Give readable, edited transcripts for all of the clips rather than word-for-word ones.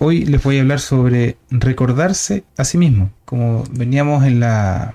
Hoy les voy a hablar sobre recordarse a sí mismo. Como veníamos en la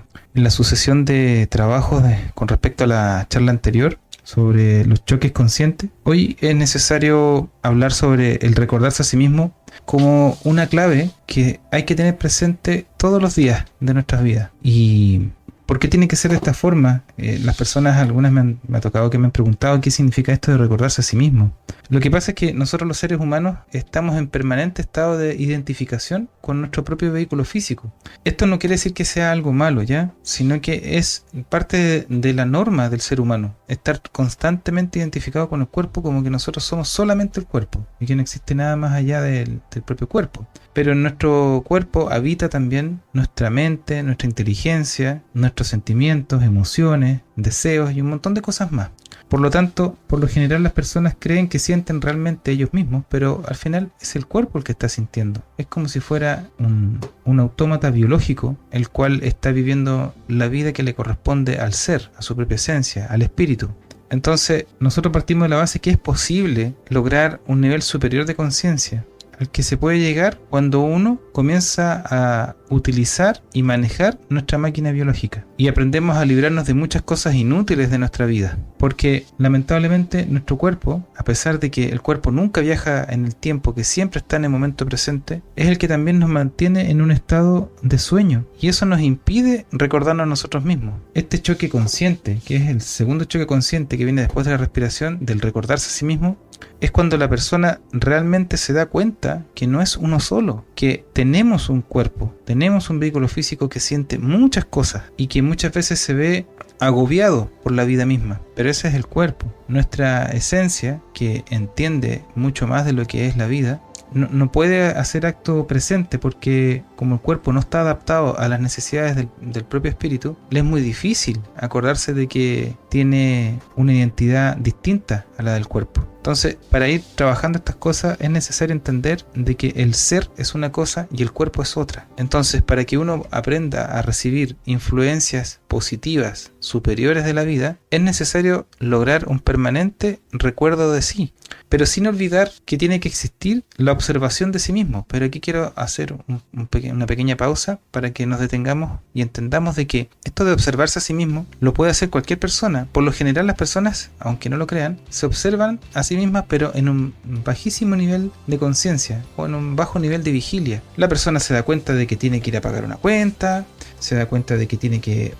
sucesión de trabajos con respecto a la charla anterior sobre los choques conscientes, hoy es necesario hablar sobre el recordarse a sí mismo como una clave que hay que tener presente todos los días de nuestras vidas. ¿Y por qué tiene que ser de esta forma? Las personas, algunas me ha tocado que me han preguntado qué significa esto de recordarse a sí mismo. Lo que pasa es que nosotros los seres humanos estamos en permanente estado de identificación con nuestro propio vehículo físico. Esto no quiere decir que sea algo malo, ¿ya? Sino que es parte de la norma del ser humano, estar constantemente identificado con el cuerpo, como que nosotros somos solamente el cuerpo y que no existe nada más allá del propio cuerpo. Pero en nuestro cuerpo habita también nuestra mente, nuestra inteligencia, nuestros sentimientos, emociones, deseos y un montón de cosas más. Por lo tanto, por lo general las personas creen que sienten realmente ellos mismos, pero al final es el cuerpo el que está sintiendo. Es como si fuera un autómata biológico, el cual está viviendo la vida que le corresponde al ser, a su propia esencia, al espíritu. Entonces, nosotros partimos de la base que es posible lograr un nivel superior de conciencia, al que se puede llegar cuando uno comienza a utilizar y manejar nuestra máquina biológica y aprendemos a librarnos de muchas cosas inútiles de nuestra vida, porque lamentablemente nuestro cuerpo, a pesar de que el cuerpo nunca viaja en el tiempo, que siempre está en el momento presente, es el que también nos mantiene en un estado de sueño y eso nos impide recordarnos a nosotros mismos. Este choque consciente, que es el segundo choque consciente que viene después de la respiración, del recordarse a sí mismo, es cuando la persona realmente se da cuenta que no es uno solo, que tenemos un cuerpo, tenemos un vehículo físico que siente muchas cosas y que muchas veces se ve agobiado por la vida misma, pero ese es el cuerpo. Nuestra esencia, que entiende mucho más de lo que es la vida, no puede hacer acto presente porque como el cuerpo no está adaptado a las necesidades del propio espíritu, le es muy difícil acordarse de que tiene una identidad distinta a la del cuerpo. Entonces, para ir trabajando estas cosas es necesario entender de que el ser es una cosa y el cuerpo es otra. Entonces, para que uno aprenda a recibir influencias positivas superiores de la vida, es necesario lograr un permanente recuerdo de sí, pero sin olvidar que tiene que existir la observación de sí mismo. Pero aquí quiero hacer una pequeña pausa para que nos detengamos y entendamos de que esto de observarse a sí mismo lo puede hacer cualquier persona. Por lo general las personas, aunque no lo crean, se observan a sí mismas, pero en un bajísimo nivel de conciencia o en un bajo nivel de vigilia. La persona se da cuenta de que tiene que ir a pagar una cuenta, se da cuenta de que tiene que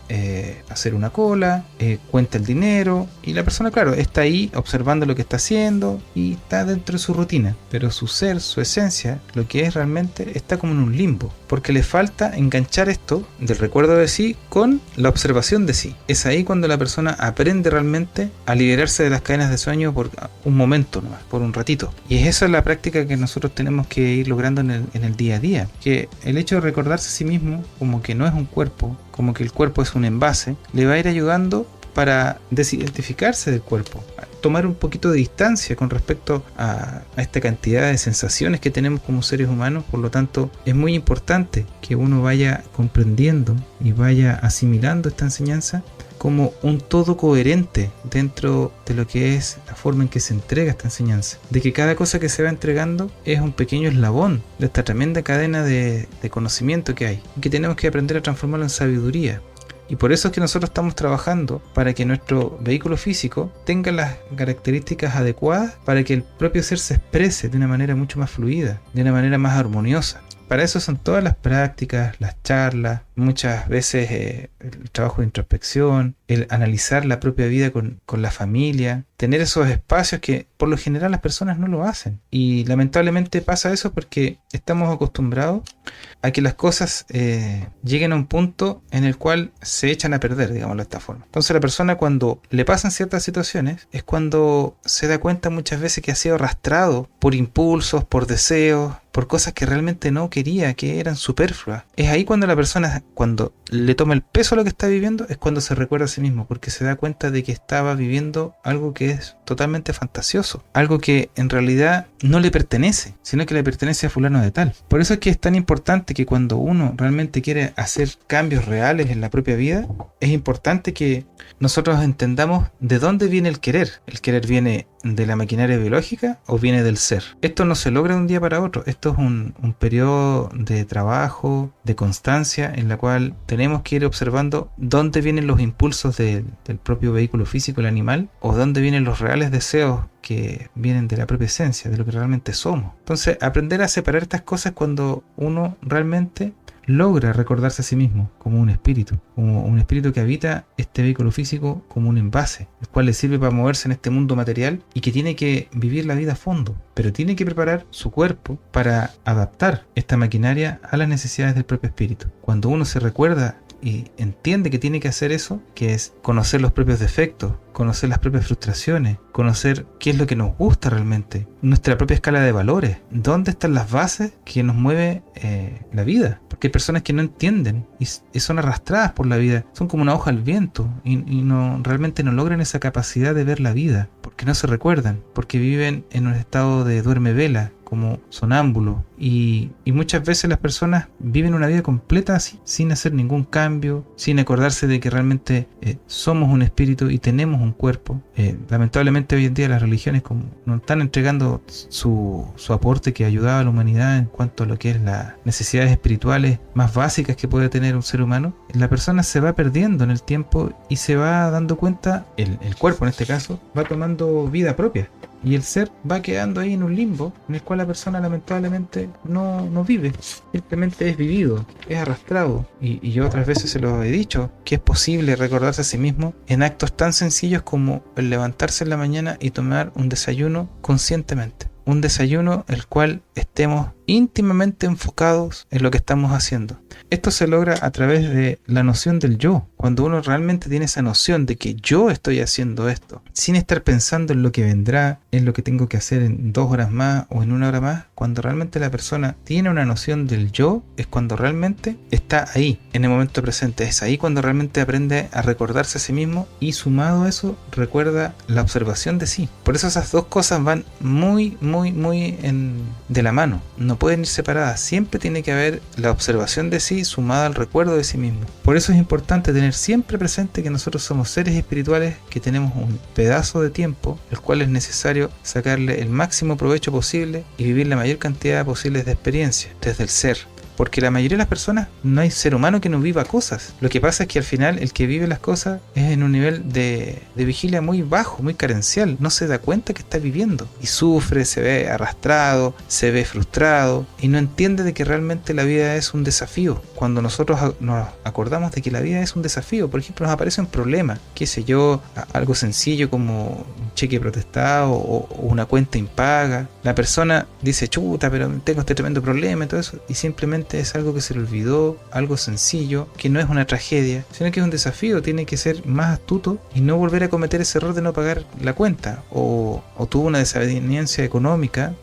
hacer una cola, cuenta el dinero y la persona, claro, está ahí observando lo que está haciendo y está dentro de su rutina, pero su ser, su esencia, lo que es realmente, está como en un limbo, porque le falta enganchar esto del recuerdo de sí con la observación de sí. Es ahí cuando la persona aprende realmente a liberarse de las cadenas de sueño por un momento nomás, por un ratito. Y esa es la práctica que nosotros tenemos que ir logrando en el día a día, que el hecho de recordarse a sí mismo como que no es un cuerpo, como que el cuerpo es un envase, le va a ir ayudando para desidentificarse del cuerpo, a tomar un poquito de distancia con respecto a esta cantidad de sensaciones que tenemos como seres humanos. Por lo tanto, es muy importante que uno vaya comprendiendo y vaya asimilando esta enseñanza como un todo coherente dentro de lo que es la forma en que se entrega esta enseñanza, de que cada cosa que se va entregando es un pequeño eslabón de esta tremenda cadena de conocimiento que hay y que tenemos que aprender a transformarlo en sabiduría. Y por eso es que nosotros estamos trabajando para que nuestro vehículo físico tenga las características adecuadas para que el propio ser se exprese de una manera mucho más fluida, de una manera más armoniosa. Para eso son todas las prácticas, las charlas, muchas veces el trabajo de introspección, el analizar la propia vida con la familia, tener esos espacios que por lo general las personas no lo hacen. Y lamentablemente pasa eso porque estamos acostumbrados a que las cosas lleguen a un punto en el cual se echan a perder, digámoslo de esta forma. Entonces la persona, cuando le pasan ciertas situaciones, es cuando se da cuenta muchas veces que ha sido arrastrado por impulsos, por deseos, por cosas que realmente no quería, que eran superfluas. Es ahí cuando la persona, cuando le toma el peso a lo que está viviendo, es cuando se recuerda a sí mismo, porque se da cuenta de que estaba viviendo algo que es totalmente fantasioso, algo que en realidad no le pertenece, sino que le pertenece a fulano de tal. Por eso es que es tan importante que cuando uno realmente quiere hacer cambios reales en la propia vida, es importante que nosotros entendamos de dónde viene el querer. ¿El querer viene de la maquinaria biológica o viene del ser? Esto no se logra de un día para otro, esto esto es un periodo de trabajo, de constancia, en la cual tenemos que ir observando dónde vienen los impulsos del propio vehículo físico, el animal, o dónde vienen los reales deseos que vienen de la propia esencia, de lo que realmente somos. Entonces, aprender a separar estas cosas cuando uno realmente logra recordarse a sí mismo como un espíritu que habita este vehículo físico como un envase, el cual le sirve para moverse en este mundo material y que tiene que vivir la vida a fondo, pero tiene que preparar su cuerpo para adaptar esta maquinaria a las necesidades del propio espíritu. Cuando uno se recuerda y entiende que tiene que hacer eso, que es conocer los propios defectos, conocer las propias frustraciones, conocer qué es lo que nos gusta realmente, nuestra propia escala de valores, dónde están las bases que nos mueve la vida. Porque hay personas que no entienden y son arrastradas por la vida, son como una hoja al viento y realmente no logran esa capacidad de ver la vida, porque no se recuerdan, porque viven en un estado de duerme vela, como sonámbulo, y muchas veces las personas viven una vida completa así, sin hacer ningún cambio, sin acordarse de que realmente somos un espíritu y tenemos un cuerpo. Lamentablemente hoy en día las religiones como nos están entregando su aporte que ayudaba a la humanidad en cuanto a lo que es las necesidades espirituales más básicas que puede tener un ser humano. La persona se va perdiendo en el tiempo y se va dando cuenta, el cuerpo en este caso, va tomando vida propia. Y el ser va quedando ahí en un limbo en el cual la persona lamentablemente no vive, simplemente es vivido, es arrastrado. Y yo otras veces se lo he dicho, que es posible recordarse a sí mismo en actos tan sencillos como el levantarse en la mañana y tomar un desayuno conscientemente. Un desayuno el cual estemos íntimamente enfocados en lo que estamos haciendo. Esto se logra a través de la noción del yo. Cuando uno realmente tiene esa noción de que yo estoy haciendo esto, sin estar pensando en lo que vendrá, en lo que tengo que hacer en 2 horas más o en 1 hora más, cuando realmente la persona tiene una noción del yo, es cuando realmente está ahí, en el momento presente. Es ahí cuando realmente aprende a recordarse a sí mismo y sumado a eso, recuerda la observación de sí. Por eso esas dos cosas van muy de la mano. No pueden ir separadas. Siempre tiene que haber la observación de sí sumada al recuerdo de sí mismo. Por eso es importante tener siempre presente que nosotros somos seres espirituales, que tenemos un pedazo de tiempo, el cual es necesario sacarle el máximo provecho posible y vivir la mayor cantidad posible de experiencia desde el ser. Porque la mayoría de las personas, no hay ser humano que no viva cosas. Lo que pasa es que al final el que vive las cosas es en un nivel de vigilia muy bajo, muy carencial. No se da cuenta que está viviendo. Y sufre, se ve arrastrado, se ve frustrado y no entiende de que realmente la vida es un desafío. Cuando nosotros nos acordamos de que la vida es un desafío, por ejemplo, nos aparece un problema, qué sé yo, algo sencillo como un cheque protestado o una cuenta impaga. La persona dice, chuta, pero tengo este tremendo problema y todo eso, y simplemente es algo que se le olvidó, algo sencillo, que no es una tragedia, sino que es un desafío. Tiene que ser más astuto y no volver a cometer ese error de no pagar la cuenta, o tuvo una desaveniencia económica,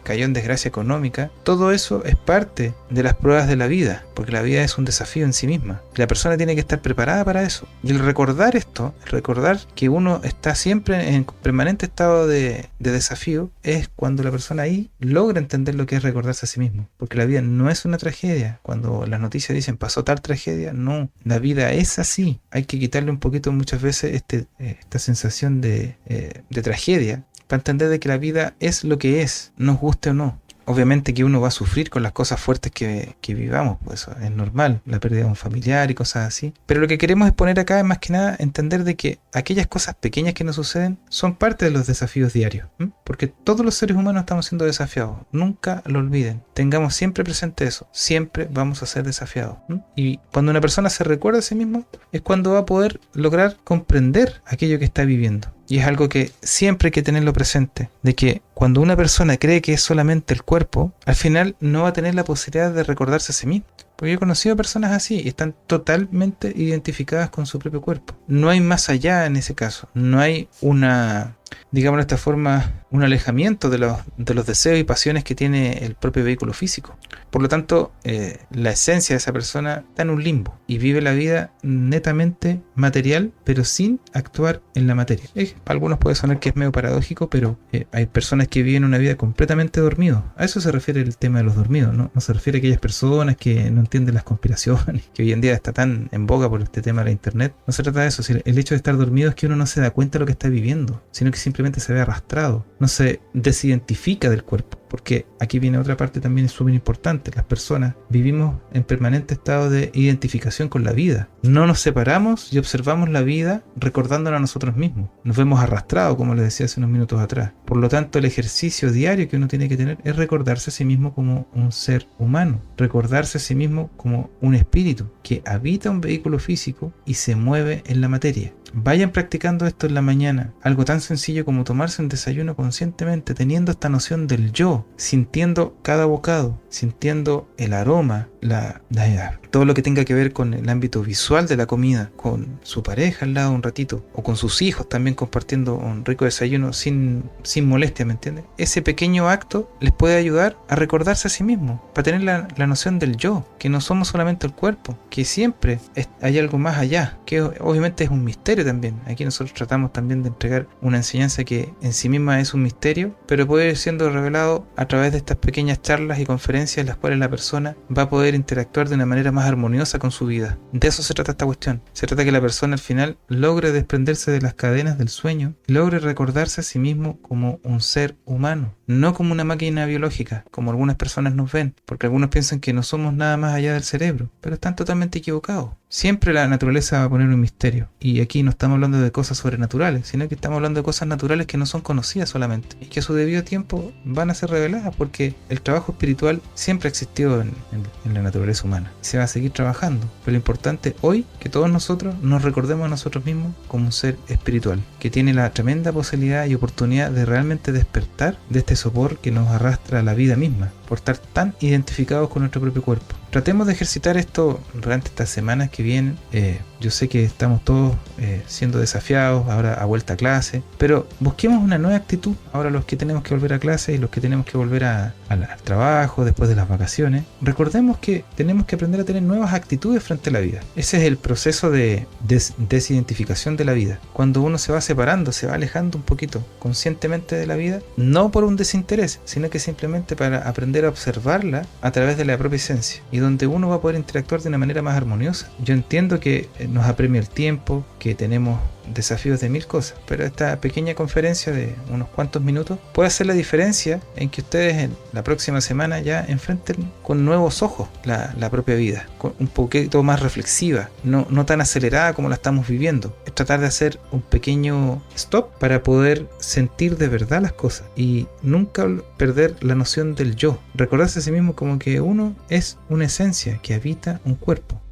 cayó en desgracia económica. Todo eso es parte de las pruebas de la vida, porque la vida es un desafío en sí misma. La persona tiene que estar preparada para eso. Y el recordar esto, el recordar que uno está siempre en permanente estado de desafío, es cuando la persona ahí logra entender lo que es recordarse a sí mismo. Porque la vida no es una tragedia. Cuando las noticias dicen pasó tal tragedia, no, la vida es así. Hay que quitarle un poquito muchas veces esta sensación de tragedia para entender de que la vida es lo que es, nos guste o no. Obviamente que uno va a sufrir con las cosas fuertes que vivamos, pues eso es normal, la pérdida de un familiar y cosas así. Pero lo que queremos es poner acá, más que nada, entender de que aquellas cosas pequeñas que nos suceden son parte de los desafíos diarios, porque todos los seres humanos estamos siendo desafiados. Nunca lo olviden, tengamos siempre presente eso, siempre vamos a ser desafiados. Y cuando una persona se recuerda a sí mismo, es cuando va a poder lograr comprender aquello que está viviendo. Y es algo que siempre hay que tenerlo presente, de que cuando una persona cree que es solamente el cuerpo, al final no va a tener la posibilidad de recordarse a sí mismo. Porque yo he conocido personas así y están totalmente identificadas con su propio cuerpo. No hay más allá en ese caso. No hay digamos de esta forma, un alejamiento de los deseos y pasiones que tiene el propio vehículo físico. Por lo tanto, la esencia de esa persona está en un limbo y vive la vida netamente material, pero sin actuar en la materia. Para algunos puede sonar que es medio paradójico, pero hay personas que viven una vida completamente dormidos. A eso se refiere el tema de los dormidos, ¿no? No se refiere a aquellas personas que no entienden las conspiraciones, que hoy en día está tan en boga por este tema de la internet. No se trata de eso. El hecho de estar dormido es que uno no se da cuenta de lo que está viviendo, sino que simplemente se ve arrastrado, no se desidentifica del cuerpo. Porque aquí viene otra parte también súper importante. Las personas vivimos en permanente estado de identificación con la vida. No nos separamos y observamos la vida recordándola a nosotros mismos. Nos vemos arrastrados, como les decía hace unos minutos atrás. Por lo tanto, el ejercicio diario que uno tiene que tener es recordarse a sí mismo como un ser humano. Recordarse a sí mismo como un espíritu que habita un vehículo físico y se mueve en la materia. Vayan practicando esto en la mañana. Algo tan sencillo como tomarse un desayuno conscientemente, teniendo esta noción del yo, sintiendo cada bocado, sintiendo el aroma, todo lo que tenga que ver con el ámbito visual de la comida, con su pareja al lado un ratito, o con sus hijos también compartiendo un rico desayuno sin molestia, ¿me entiendes? Ese pequeño acto les puede ayudar a recordarse a sí mismos, para tener la noción del yo, que no somos solamente el cuerpo, que siempre hay algo más allá, que obviamente es un misterio también. Aquí nosotros tratamos también de entregar una enseñanza que en sí misma es un misterio, pero puede ir siendo revelado a través de estas pequeñas charlas y conferencias en las cuales la persona va a poder interactuar de una manera más armoniosa con su vida. De eso se trata esta cuestión. Se trata que la persona al final logre desprenderse de las cadenas del sueño, logre recordarse a sí mismo como un ser humano, no como una máquina biológica, como algunas personas nos ven, porque algunos piensan que no somos nada más allá del cerebro, pero están totalmente equivocados. Siempre la naturaleza va a poner un misterio, y aquí no estamos hablando de cosas sobrenaturales, sino que estamos hablando de cosas naturales que no son conocidas solamente, y que a su debido tiempo van a ser reveladas, porque el trabajo espiritual siempre ha existido en la naturaleza humana, y se va a seguir trabajando. Pero lo importante hoy, que todos nosotros nos recordemos a nosotros mismos como un ser espiritual, que tiene la tremenda posibilidad y oportunidad de realmente despertar de este sopor que nos arrastra a la vida misma, por estar tan identificados con nuestro propio cuerpo. Tratemos de ejercitar esto durante estas semanas que vienen. Yo sé que estamos todos siendo desafiados ahora a vuelta a clase, pero busquemos una nueva actitud ahora los que tenemos que volver a clase y los que tenemos que volver al trabajo después de las vacaciones. Recordemos que tenemos que aprender a tener nuevas actitudes frente a la vida. Ese es el proceso de desidentificación de la vida. Cuando uno se va separando, se va alejando un poquito conscientemente de la vida, no por un desinterés, sino que simplemente para aprender a observarla a través de la propia esencia, y donde uno va a poder interactuar de una manera más armoniosa. Yo entiendo que nos apremia el tiempo, que tenemos desafíos de mil cosas, pero esta pequeña conferencia de unos cuantos minutos puede hacer la diferencia en que ustedes en la próxima semana ya enfrenten con nuevos ojos la propia vida, con un poquito más reflexiva, no tan acelerada como la estamos viviendo. Es tratar de hacer un pequeño stop para poder sentir de verdad las cosas y nunca perder la noción del yo. Recordarse a sí mismo como que uno es una esencia que habita un cuerpo.